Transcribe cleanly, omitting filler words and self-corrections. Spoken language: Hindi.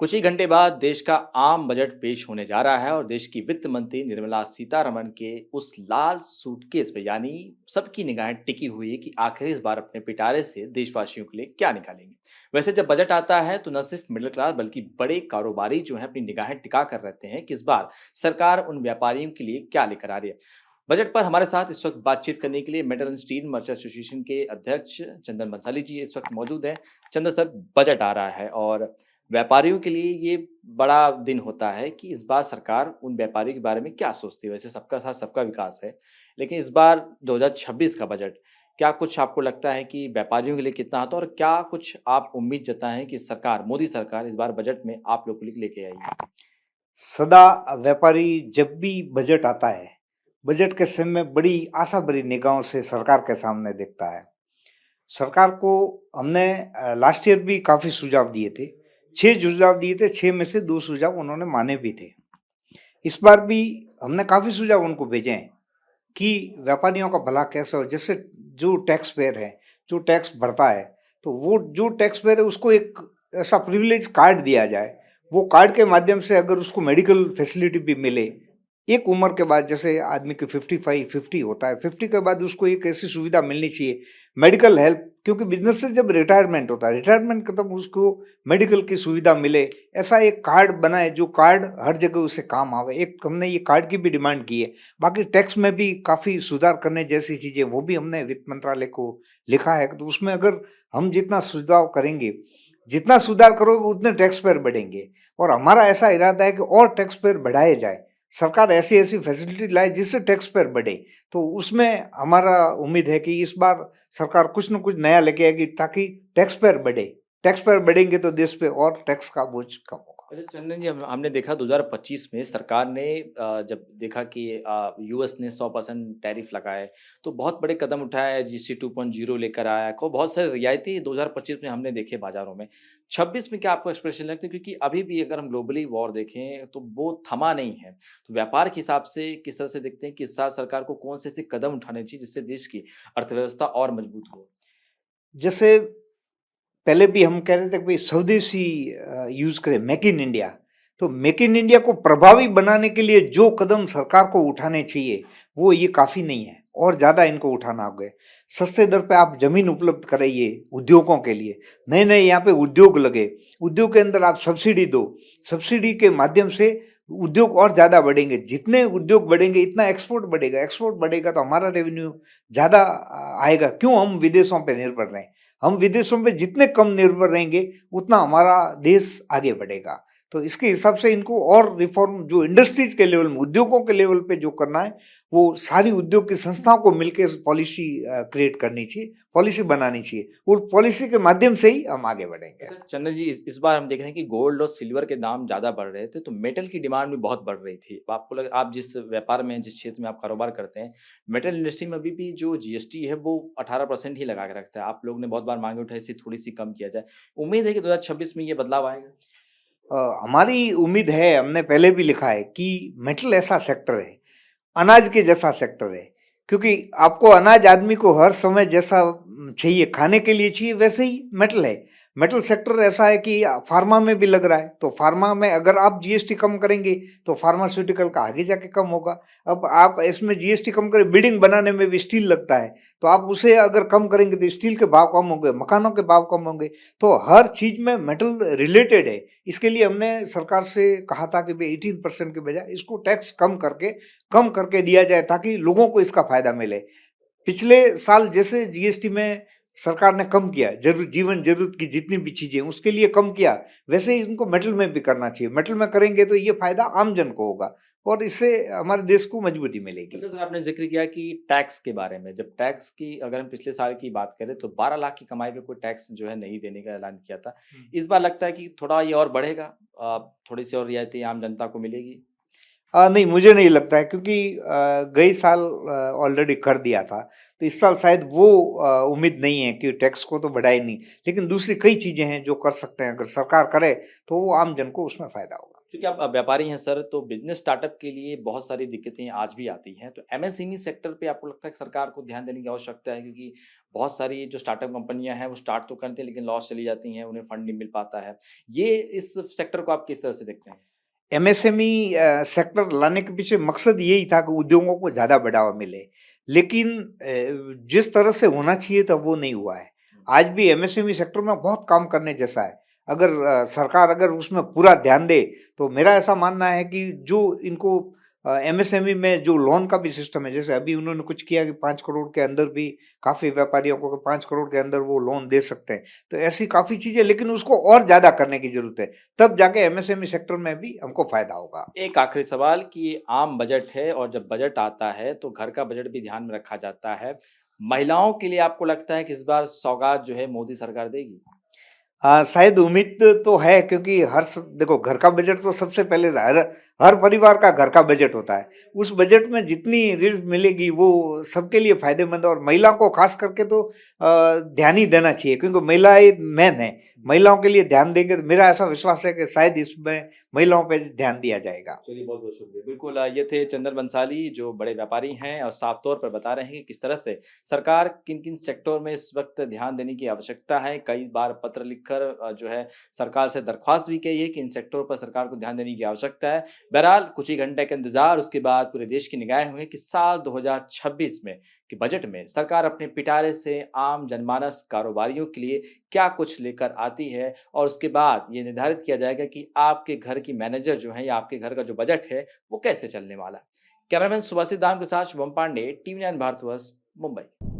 कुछ ही घंटे बाद देश का आम बजट पेश होने जा रहा है और देश की वित्त मंत्री निर्मला सीतारमण के उस लाल सूटकेस पे यानी सबकी निगाहें टिकी हुई है कि आखिर इस बार अपने पिटारे से देशवासियों के लिए क्या निकालेंगे। वैसे जब बजट आता है तो न सिर्फ मिडिल क्लास बल्कि बड़े कारोबारी जो है अपनी निगाहें टिका कर रहते हैं कि इस बार सरकार उन व्यापारियों के लिए क्या लेकर आ रही है। बजट पर हमारे साथ इस वक्त बातचीत करने के लिए metal and steel merchant association के अध्यक्ष चंदन बंसाली जी इस वक्त मौजूद हैं। चंदन सर, बजट आ रहा है और व्यापारियों के लिए ये बड़ा दिन होता है कि इस बार सरकार उन व्यापारियों के बारे में क्या सोचती है। वैसे सबका साथ सबका विकास है, लेकिन इस बार 2026 का बजट क्या कुछ आपको लगता है कि व्यापारियों के लिए कितना आता है और क्या कुछ आप उम्मीद जताएं कि सरकार, मोदी सरकार इस बार बजट में आप लोगों के लिए लेके आएगी। सदा व्यापारी जब भी बजट आता है, बजट के समय में बड़ी आशा भरी निगाहों से सरकार के सामने देखता है। सरकार को हमने लास्ट ईयर भी काफी सुझाव दिए थे। 6 सुझाव दिए थे, 6 में से 2 सुझाव उन्होंने माने भी थे। इस बार भी हमने काफी सुझाव उनको भेजे हैं कि व्यापारियों का भला कैसे हो। जैसे जो टैक्स पेयर है, जो टैक्स भरता है, तो वो जो टैक्स पेयर है उसको एक ऐसा प्रिविलेज कार्ड दिया जाए। वो कार्ड के माध्यम से अगर उसको मेडिकल फैसिलिटी भी मिले, एक उम्र के बाद, जैसे आदमी के 50 होता है, 50 के बाद उसको एक ऐसी सुविधा मिलनी चाहिए, मेडिकल हेल्प। क्योंकि बिजनेस से जब रिटायरमेंट होता है, रिटायरमेंट खत्म, उसको मेडिकल की सुविधा मिले, ऐसा एक कार्ड बनाए जो कार्ड हर जगह उसे काम आवे। एक हमने ये कार्ड की भी डिमांड की है। बाकी टैक्स में भी काफ़ी सुधार करने जैसी चीज़ें, वो भी हमने वित्त मंत्रालय को लिखा है। तो उसमें अगर हम जितना सुधार करेंगे, जितना सुधार करोगे उतने टैक्स पेयर बढ़ेंगे। और हमारा ऐसा इरादा है कि और टैक्स पेयर बढ़ाए जाए, सरकार ऐसी ऐसी फैसिलिटी लाए जिससे टैक्स पेयर बढ़े। तो उसमें हमारा उम्मीद है कि इस बार सरकार कुछ न कुछ नया लेके आएगी ताकि टैक्स पेयर बढ़े। टैक्स पेयर बढ़ेंगे तो देश पे और टैक्स का बोझ कम होगा। अच्छा चंदन जी, हमने देखा 2025 में सरकार ने जब देखा कि यूएस ने 100% टैरिफ लगाए तो बहुत बड़े कदम उठाए, जीएसटी 2.0 लेकर आया को बहुत सारी रियायतें 2025 में हमने देखे बाजारों में। 26 में क्या आपको एक्सप्रेशन लगता है, क्योंकि अभी भी अगर हम ग्लोबली वॉर देखें तो वो थमा नहीं है। तो व्यापार के हिसाब से किस तरह से देखते हैं कि इस साल सरकार को कौन से ऐसे कदम उठाने चाहिए जिससे देश की अर्थव्यवस्था और मजबूत हो। जैसे पहले भी हम कह रहे थे कि भाई स्वदेशी यूज करें, मेक इन इंडिया। तो मेक इन इंडिया को प्रभावी बनाने के लिए जो कदम सरकार को उठाने चाहिए वो ये काफी नहीं है, और ज्यादा इनको उठाना होगा। सस्ते दर पे आप जमीन उपलब्ध कराइए उद्योगों के लिए, नए नए यहाँ पे उद्योग लगे, उद्योग के अंदर आप सब्सिडी दो। सब्सिडी के माध्यम से उद्योग और ज्यादा बढ़ेंगे। जितने उद्योग बढ़ेंगे इतना एक्सपोर्ट बढ़ेगा, एक्सपोर्ट बढ़ेगा तो हमारा रेवेन्यू ज्यादा आएगा। क्यों हम विदेशों पे निर्भर रहें? हम विदेशों पे जितने कम निर्भर रहेंगे उतना हमारा देश आगे बढ़ेगा। तो इसके हिसाब से इनको और रिफॉर्म जो इंडस्ट्रीज के लेवल में, उद्योगों के लेवल पे जो करना है, वो सारी उद्योग की संस्थाओं को मिलकर पॉलिसी क्रिएट करनी चाहिए, पॉलिसी बनानी चाहिए। वो पॉलिसी के माध्यम से ही हम आगे बढ़ेंगे। अच्छा चंदन जी, इस बार हम देख रहे हैं कि गोल्ड और सिल्वर के दाम ज़्यादा बढ़ रहे थे तो मेटल की डिमांड भी बहुत बढ़ रही थी। आपको लग आप जिस व्यापार में, जिस क्षेत्र में आप कारोबार करते हैं, मेटल इंडस्ट्री में अभी भी जो जीएसटी है वो 18% ही लगा के रखता है। आप लोग ने बहुत बार मांगे उठाई, इसे थोड़ी सी कम किया जाए। उम्मीद है कि 2026 में ये बदलाव आएगा। हमारी उम्मीद है, हमने पहले भी लिखा है कि मेटल ऐसा सेक्टर है, अनाज के जैसा सेक्टर है। क्योंकि आपको अनाज आदमी को हर समय जैसा चाहिए, खाने के लिए चाहिए, वैसे ही मेटल है। मेटल सेक्टर ऐसा है कि फार्मा में भी लग रहा है। तो फार्मा में अगर आप जीएसटी कम करेंगे तो फार्मास्यूटिकल का आगे जाके कम होगा। अब आप इसमें जीएसटी कम करें, बिल्डिंग बनाने में भी स्टील लगता है, तो आप उसे अगर कम करेंगे तो स्टील के भाव कम होंगे, मकानों के भाव कम होंगे। तो हर चीज में मेटल रिलेटेड है। इसके लिए हमने सरकार से कहा था कि भाई 18% के बजाय इसको टैक्स कम करके दिया जाए ताकि लोगों को इसका फायदा मिले। पिछले साल जैसे जीएसटी में सरकार ने कम किया, जीवन जरूरत की जितनी भी चीजें उसके लिए कम किया, वैसे ही इनको मेटल में भी करना चाहिए। मेटल में करेंगे तो ये फायदा आम जन को होगा और इससे हमारे देश को मजबूती मिलेगी। अच्छा सर, आपने जिक्र किया कि टैक्स के बारे में, जब टैक्स की अगर हम पिछले साल की बात करें तो 12 लाख की कमाई पे कोई टैक्स जो है नहीं देने का ऐलान किया था। इस बार लगता है कि थोड़ा ये और बढ़ेगा, थोड़ी सी और रियायतें आम जनता को मिलेगी। नहीं, मुझे नहीं लगता है, क्योंकि गई साल ऑलरेडी कर दिया था। तो इस साल शायद वो उम्मीद नहीं है कि टैक्स को तो बढ़ाए नहीं, लेकिन दूसरी कई चीजें हैं जो कर सकते हैं। अगर सरकार करे तो वो आम जन को उसमें फायदा होगा। क्योंकि आप व्यापारी हैं सर, तो बिजनेस स्टार्टअप के लिए बहुत सारी दिक्कतें आज भी आती हैं, तो एमएसएमई सेक्टर पे आपको लगता है कि सरकार को ध्यान देने की आवश्यकता है? क्योंकि बहुत सारी जो स्टार्टअप कंपनियां हैं वो स्टार्ट तो करती हैं लेकिन लॉस चली जाती हैं, उन्हें फंड नहीं मिल पाता है। ये इस सेक्टर को आप किस तरह से देखते हैं? एमएसएमई सेक्टर लाने के पीछे मकसद यही था कि उद्योगों को ज़्यादा बढ़ावा मिले। लेकिन जिस तरह से होना चाहिए था वो नहीं हुआ है। आज भी एमएसएमई सेक्टर में बहुत काम करने जैसा है। अगर सरकार अगर उसमें पूरा ध्यान दे तो मेरा ऐसा मानना है कि जो इनको एमएसएमई में जो लोन का भी सिस्टम है, जैसे अभी उन्होंने कुछ किया कि 5 करोड़ के अंदर भी काफ़ी व्यापारियों को 5 करोड़ के अंदर वो लोन दे सकते हैं। तो ऐसी काफ़ी चीज़ें, लेकिन उसको और ज़्यादा करने की ज़रूरत है। तब जाके एमएसएमई सेक्टर में भी हमको फ़ायदा होगा। एक आखिरी सवाल कि ये आम बजट है और जब बजट आता है तो घर का बजट भी ध्यान में रखा जाता है। महिलाओं के लिए आपको लगता है कि इस बार सौगात जो है मोदी सरकार देगी? शायद उम्मीद तो है, क्योंकि देखो, घर का बजट तो सबसे पहले हर परिवार का घर का बजट होता है। उस बजट में जितनी रिलीफ मिलेगी वो सबके लिए फायदेमंद है, और महिला को खास करके तो ध्यान ही देना चाहिए, क्योंकि महिलाएं मेन है। महिलाओं के लिए ध्यान देंगे तो मेरा ऐसा विश्वास है कि शायद इसमें महिलाओं पे ध्यान दिया जाएगा। चलिए बहुत-बहुत शुक्रिया। बिल्कुल ये थे चंदन बंसाली जो बड़े व्यापारी हैं और साफ तौर पर बता रहे हैं कि किस तरह से सरकार किन-किन सेक्टरों में इस वक़्त ध्यान देने की आवश्यकता है। कई बार पत्र लिखकर जो है सरकार से दरख्वास्त भी की है कि इन सेक्टरों पर सरकार को ध्यान देने की आवश्यकता है। बहरहाल कुछ ही घंटे का इंतज़ार, उसके बाद पूरे देश की निगाहें हुई कि साल 2026 में कि बजट में सरकार अपने पिटारे से आम जनमानस कारोबारियों के लिए क्या कुछ लेकर आती है और उसके बाद ये निर्धारित किया जाएगा कि आपके घर की मैनेजर जो है या आपके घर का जो बजट है वो कैसे चलने वाला है। कैमरामैन सुभाषित दाम के साथ शुभम पांडे, टीवी 9 भारतवर्ष, मुंबई।